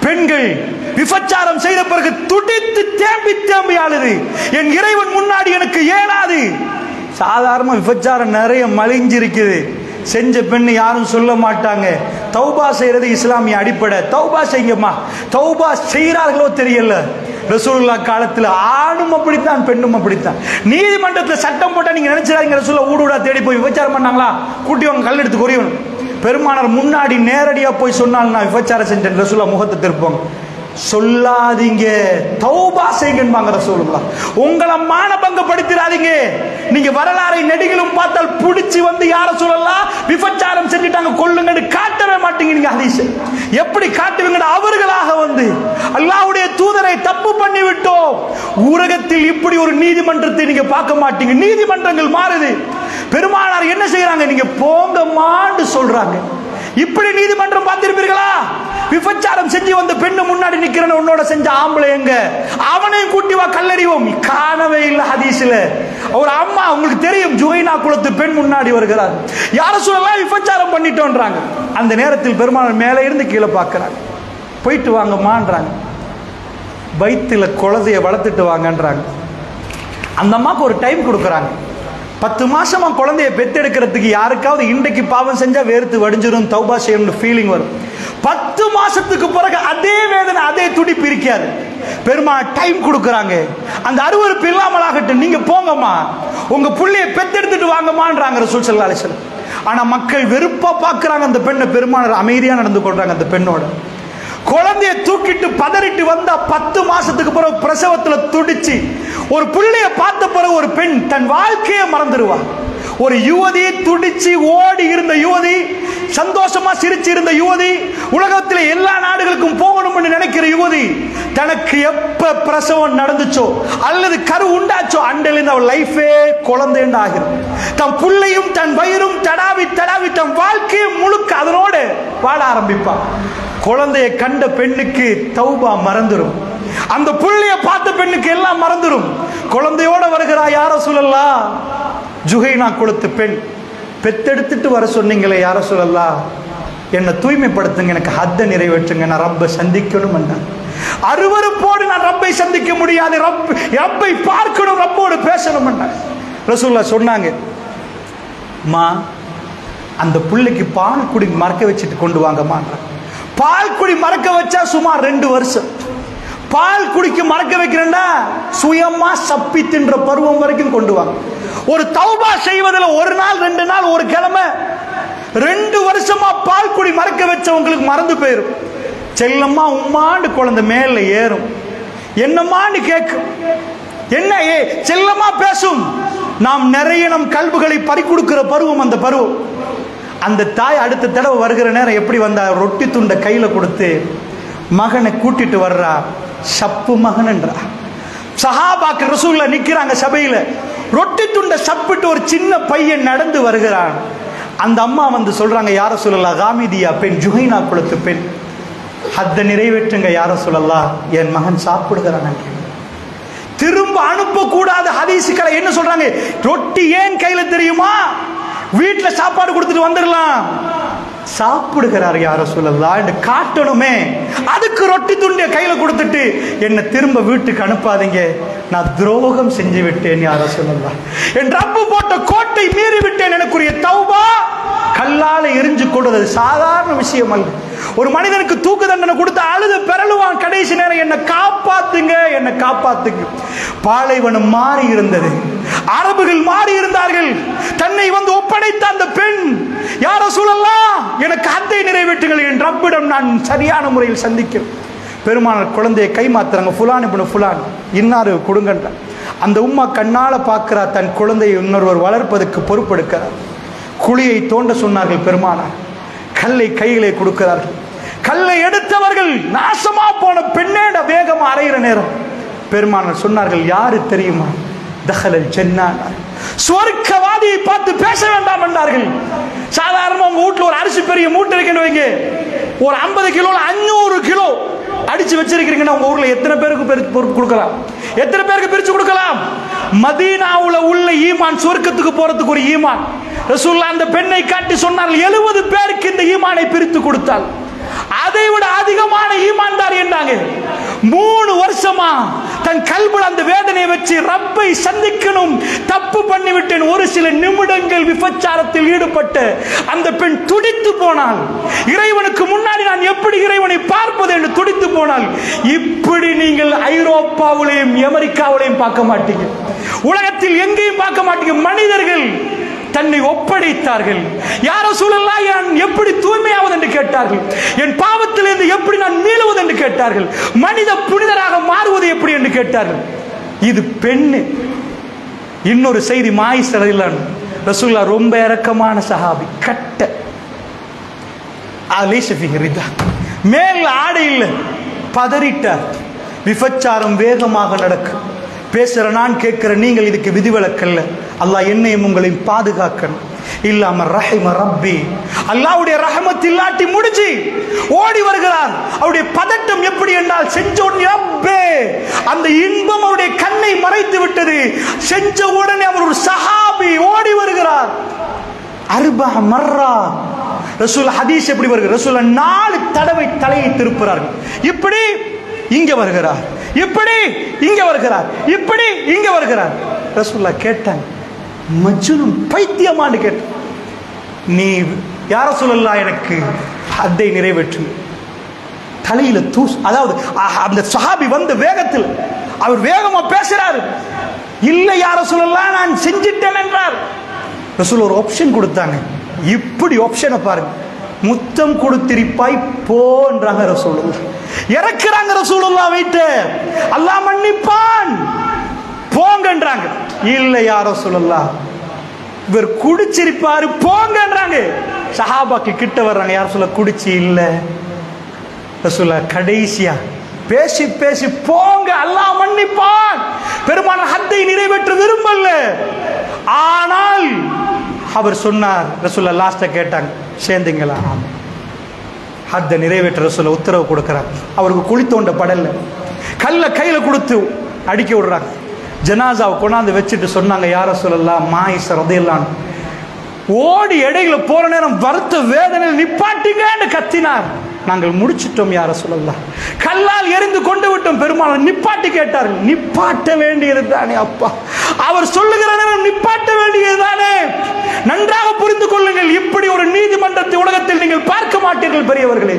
பெண்கள் விபச்சாரம் செய்த பிறகு துடித்து தேம்பி தேம்பி ஆளுது, என் இறைவன் முன்னாடி எனக்கு ஏறாது. சாதாரண விபச்சாரம் நிறைய மலிஞ்சிருக்குது, செஞ்ச பெண் யாரும் சொல்ல மாட்டாங்க. தௌபா செய்யறது இஸ்லாமிய அடிப்படை. தௌபா செய்யுங்கம்மா. தௌபா செய்கிறார்களோ தெரியல. ரசூலுல்லாஹ் காலத்தில் ஆணும் அப்படித்தான், பெண்ணும் அப்படித்தான். நீதிமன்றத்தில் சட்டம் போட்டா நீங்க நினைச்சாங்க ரசூலுல்லாஹ் ஊடுடா தேடி போய் விபச்சாரம் பண்ணாங்களா, கூட்டி வாங்க கல் எடுத்து கொரியணும். பெருமானார் முன்னாடி நேரடியா போய் சொன்னால் நான் விபச்சாரம் செஞ்சேன், ரசூலுல்லாஹ் முகத்தை திருப்பாங்க. சொல்லாதீங்க, தௌபா செய்யுங்கன்பாங்க ரசூலுல்லாஹ். உங்களை மானபங்கப்படுத்திடாதீங்க. நீங்க வரலாறை நெடுகிலும் பார்த்தால் புடிச்சு வந்து யார சொல்லலாம் விபச்சாரம் செஞ்சுட்டாங்க கொல்லுங்கன்னு காட்டவே மாட்டீங்க. நீங்க ஹதீஸ் எப்படி காட்டுவீங்க? அவர்களாக வந்து அல்லாஹ்வுடைய தூதரை தப்பு பண்ணி விட்டோம். உலகத்தில் இப்படி ஒரு நீதிமன்றத்தை நீங்க பார்க்க மாட்டீங்க. நீதிமன்றங்கள் மாறுது. பெருமானார் என்ன செய்யறாங்க? நீங்க போங்கம்மான்னு சொல்றாங்க. இப்படி நீதிமன்றம் பார்த்திருப்பீர்களா? விபச்சாரம் செஞ்சு வந்த பெண்ணு முன்னாடி நிக்கிறேன்னு உன்னோட செஞ்ச ஆம்பளை எங்க? அவனையும் கூட்டி வா கல்லறிவோம். காணவே இல்லை ஹதீஸ்ல. ஒரு அம்மா, உங்களுக்கு தெரியும், ஜுஹைனா குலத்து பெண் முன்னாடி வருகிறார். யார சொல்லலாம் விபச்சாரம் பண்ணிட்டோன்றாங்க. அந்த நேரத்தில் பெருமாள் மேலே இருந்து கீழே பார்க்கிறாங்க. போயிட்டு வாங்கம்மான்றாங்க. வயிற்றுல குழந்தைய வளர்த்துட்டு வாங்கன்றாங்க. அந்த அம்மாவுக்கு ஒரு டைம் கொடுக்குறாங்க. 10 மாசமா குழந்தைய பெத்தெடுக்கிறதுக்கு யாருக்காவது இன்றைக்கு பாவம் செஞ்சா வேர்த்து வடிஞ்சிரும், தௌபா செய்யணும் ஃபீலிங் வரும். 10 மாசத்துக்கு பிறகு அதே வேதனை, அதே துடிப்பு இருக்காது. பெருமாள் டைம் கொடுக்குறாங்க. அந்த அருவருப்பு இல்லாமலாகட்டும், நீங்க போங்கம்மா, உங்க புள்ளைய பெத்தெடுத்துட்டு வாங்கம்மான்றாங்க ரசூல் ஸல்லல்லாஹு அலைஹி வஸல்லம். ஆனா மக்கள் வெறுப்பா பார்க்கறாங்க அந்த பெண்ணை. பெருமாள் அமைதியா நடந்து கொள்றாங்க அந்த பெண்ணோட. குழந்தைய தூக்கிட்டு பதறிட்டு வந்தா 10 மாசத்துக்கு பிறகு பிரசவத்துல துடிச்சு ஒரு புள்ளைய பார்த்த பிறகு ஒரு பெண் தன் வாழ்க்கையை மறந்துடுவா. ஒரு யுவதி துடிச்சு ஓடி இருந்த யுவதி, சந்தோஷமா சிரிச்சு இருந்த யுவதி, உலகத்தில் எல்லா நாடுகளுக்கும் போகணும்னு நினைக்கிற யுவதி, தனக்கு எப்ப பிரசவம் நடந்துச்சோ அல்லது கரு உண்டாச்சோ அண்டையிலிருந்து அவள் லைஃபே குழந்தைன்னு ஆகிறது. தன் புள்ளையும் தன் வயிறும் தடாவி தடாவி தன் வாழ்க்கையை முழுக்க அதனோடு வாழ ஆரம்பிப்பான். குழந்தையை கண்ட பெண்ணுக்கு தௌபா மறந்துடும். அந்த புள்ளைய பார்த்த பெண்ணுக்கு எல்லாம் மறந்துடும். குழந்தையோட வருகிறா யார சொல்லலாம்? ஜுஹைனா குலத்து பெண். பெத்தெடுத்துட்டு வர சொன்னீங்களே யார சொல்லலாம்? என்னை தூய்மைப்படுத்துங்க, எனக்கு ஹத்த நிறைவேற்றுங்க, நான் ரப்பை சந்திக்கணும். அருவருப்போடு நான் ரப்பை சந்திக்க முடியாது, ரப்பை பார்க்கணும், ரப்போடு பேசணும். ரசூலுல்லாஹ் சொன்னாங்க, மா அந்த புள்ளைக்கு பால் குடி மறக்க வச்சுட்டு கொண்டு வாங்கம்மா. பால் குடி மறக்க வச்சா சுமார் 2 வருஷம். பால் குடிக்கு மறக்க வைக்கிறேன்னா சுயமா சப்பி தின்ற பருவம் வரைக்கும் கொண்டு வாங்க. ஒரு தௌபா செய்வதில் 1 நாள் 2 நாள் ஒரு கிழமை 2 வருஷமா பால் குடி மறக்க வச்சவங்களுக்கு மறந்து போயிடும். செல்லம்மா உம்மாண்டு குழந்தை மேல ஏறும், என்னம்மான்னு கேட்கும், என்ன செல்லம்மா பேசும். நாம் நிறைய நம் கல்புகளை பறிக்கொடுக்கிற பருவம் அந்த பருவம். அந்த தாய் அடுத்த தடவை வருகிற நேரம் எப்படி வந்தா? ரொட்டி துண்டை கையில கொடுத்து மகனை கூட்டிட்டு வர்றா. சப்பு மகன்ன்றா. சஹாபாக்கள் ரசூலுல்லாஹ் நிக்கிறாங்க சபையில. ரொட்டி துண்டை சப்பிட்டு ஒரு சின்ன பையன் நடந்து வருகிறான். அந்த அம்மா வந்து சொல்றாங்க, யார சொல்லலாம்? காமிதியா பெண், ஜுஹைனா குலத்து பெண், ஹத்த நிறைவேற்றுங்க யார சொல்லலாம், என் மகன் சாப்பிடுகிறான். திரும்ப அனுப்ப கூடாத ஹதீஸ்களை என்ன சொல்றாங்க? ரொட்டி ஏன் கையில தெரியுமா? வீட்டுல சாப்பாடு கொடுத்துட்டு வந்துடலாம், சாப்பிடுகிறார் யார சொல்லலாம் என்று காட்டணுமே. அதுக்கு ரொட்டி துண்டிய கையில கொடுத்துட்டு என்ன திரும்ப வீட்டுக்கு அனுப்பாதீங்க, நான் துரோகம் செஞ்சு விட்டேன் யார சொல்லலாம், என் ரப்பு போட்ட கோட்டை மீறி விட்டேன், எனக்குரிய தௌபா கல்லால எரிஞ்சு கொண்டது சாதாரண விஷயம் அல்ல. ஒரு மனிதனுக்கு தூக்கு தண்டனை கொடுத்து அழுது பெறலுவான் கடைசி நேரம், என்னை காப்பாத்துங்க, என்னை காப்பாத்துங்க. பாலைவனம் மாறி இருந்தது, அரபுகள் மாறி இருந்தார்கள். தன்னை வந்து ஒப்படைத்த அந்த பெண், யார சொல்லலாம், எனக்கு ஹத்தை நிறைவேற்றுங்கள், என் ரப்பிடம் நான் சரியான முறையில் சந்திக்கிறேன். பெருமானார் குழந்தையை கை மாத்துறாங்க, ஃபுலான் இப்படி ஃபுலான் இன்னாரு கொடுங்கன்ற. அந்த உம்மா கண்ணால பார்க்கிறா, தன் குழந்தையை இன்னொருவர் வளர்ப்பதற்கு பொறுப்பெடுக்கிறார். குழியை தோண்ட சொன்னார்கள் பெருமானார், கல்லை கையிலே கொடுக்கிறார்கள். கல்லை எடுத்தவர்கள் நாசமா போன பெண்ணேட வேகம் அறையிற நேரம் பெருமானார் சொன்னார்கள், யாரு தெரியுமா? தஹலல் ஜன்னான், சுவர்க்கவாதியை பார்த்து பேச வேண்டாம் என்றார்கள். சாதாரணமா உங்க வீட்டுல ஒரு அரிசி பெரிய மூட்டை இருக்குன்னு வைங்க, ஒரு 50 கிலோல 500 கிலோ அடிச்சு வச்சிருக்கீங்கன்னா உங்க ஊர்ல எத்தனை பேருக்கு கொடுக்கலாம்? எத்தனை பேருக்கு பிரிச்சு கொடுக்கலாம்? மதீனாவுல உள்ள ஈமான் சொர்க்கத்துக்கு போறதுக்கு ஒரு ஈமான். ரசூலுல்லாஹ் அந்த பெண்ணை காட்டி சொன்னார்கள், 70 பேருக்கு இந்த ஈமானை பிரித்து கொடுத்தால் அதை விட அதிகமான ஈமான்தார் 3 வருஷமா தன் கல்புல அந்த வேதனையை வச்சு ரப்பை சந்திக்கணும், தப்பு பண்ணிவிட்டேன். ஒரு சில நிமிடங்கள் விபச்சாரத்தில் ஈடுபட்ட அந்த பெண் துடித்து போனாள். இறைவனுக்கு முன்னாடி நான் எப்படி இறைவனை பார்ப்பது என்று துடித்து போனாள். இப்படி நீங்கள் ஐரோப்பாவிலையும் அமெரிக்காவிலையும் பார்க்க மாட்டீங்க, உலகத்தில் எங்கேயும் பார்க்க மாட்டீங்க. மனிதர்கள் தன்னை ஒப்படைத்தார்கள். யா ரசூலல்லாஹ், நான் எப்படி தூய்மையாவது என்று கேட்டார்கள். என் பாவத்திலிருந்து எப்படி நான் மீளுவது என்று கேட்டார்கள். மனித புனிதராக மாறுவது எப்படி என்று கேட்டார்கள். இது பெண்ணு. இன்னொரு செய்தி, மாயிஸ் ரலியல்லாஹு ரசூலுல்லாஹ் ரொம்ப இரக்கமான சஹாபி, கட்ட மேல் ஆடை இல்லை, பதறிட்டார். விபச்சாரம் வேகமாக நடக்கும். பேசுற நான் கேட்கிற நீங்கள் இதுக்கு விதிவிலக்கல்ல. அல்லாஹ் என்னையும் உங்களையும் பாதுகாக்கணும். இல்லாம ரஹிம ரப்பி, அல்லாஹ்வுடைய ரஹமத் இல்லாட்டி முடிஞ்சு ஓடி வருகிறார். அவருடைய பதட்டம் எப்படி என்றால், செஞ்ச உடனே ரப்பே, அந்த இன்பம் அவருடைய கண்ணை மறைத்து விட்டது. செஞ்ச உடனே அவர் ஒரு சஹாபி ஓடி வருகிறார். அர்பா மர்ரா ரசூல் ஹதீஸ் எப்படி வருகிறது? ரசூல் 4 தடவை தலையை திருப்புறார்கள். இப்படி இங்க வருகிறார், இப்படி இங்க வருகிறார், இப்படி இங்க வருகிறார். ரசூலுல்லாஹ் கேட்டாங்க, மஜ்னூன் பைத்தியமான்னு கேட்டாங்க. நீ யா ரசூலுல்லாஹ் எனக்கு ஹத்தை நிறைவேற்று. தலையில தூசு. அதாவது அந்த சஹாபி வந்த வேகத்தில் அவர் வேகமா பேசுறாரு. இல்ல யா ரசூலுல்லாஹ் நான் செஞ்சிட்டேன் என்றார். ரசூல் ஒரு ஆப்ஷன் கொடுத்தாங்க. இப்படி ஆப்ஷனை பாருங்க, முத்தம் கொடுத்திருப்பாய் போன்றாங்க ரசூலுல்லாஹ். இறக்குறாங்க ரசூலுல்லாஹ் வைத்து, அல்லாஹ் மன்னிப்பான் போங்கன்றாங்க. இல்ல யா ரசூலுல்லாஹ், இவர் குடிச்சிருப்பாரு போங்கன்றாங்க. சஹாபாக்கு கிட்ட வர்றாங்க, யார் சொல்ல குடிச்சு இல்ல ரசூலுல்லாஹ் கடைசியா பேசி பேசி போங்க, அல்லாஹ் மன்னிப்பான். பெருமானார் ஹத்தை நிறைவேற்ற விரும்பல. ஆனால் அவர் சொன்னார், ரசூலுல்லாஹ் லாஸ்டா கேட்டாங்க, சேர்ந்தீங்களா? ஹத்தை நிறைவேற்ற ரசூலுல்லாஹ் உத்தரவு கொடுக்கிறார். அவருக்கு குழி தோண்ட படல, கல்ல கையில கொடுத்து அடிக்க விடுறாங்க. ஜனாசாவை கொண்டாந்து வச்சுட்டு சொன்னாங்க, யா ரசூலல்லாஹ், மாயிஸ் ரலியல்லாஹு அன்ஹு ஓடி இடையில போற நேரம் வருத்த வேதனையில் நிப்பாட்டுங்கன்னு கத்தினார். நாங்கள் முடிச்சிட்டோம் யா ரசூலல்லாஹ், கல்லால் எரிந்து கொண்டு விட்டோம். பெருமானார் நிப்பாட்டி கேட்டார்கள். நிப்பாட்ட வேண்டியது தானே அப்பா, அவர் சொல்லுகிற நேரம் நிப்பாட்ட வேண்டியது தானே. நன்றாக புரிந்து கொள்ளுங்கள், இப்படி ஒரு நீதிமன்றத்தை உலகத்தில் நீங்கள் பார்க்க மாட்டீர்கள் பெரியவர்களே.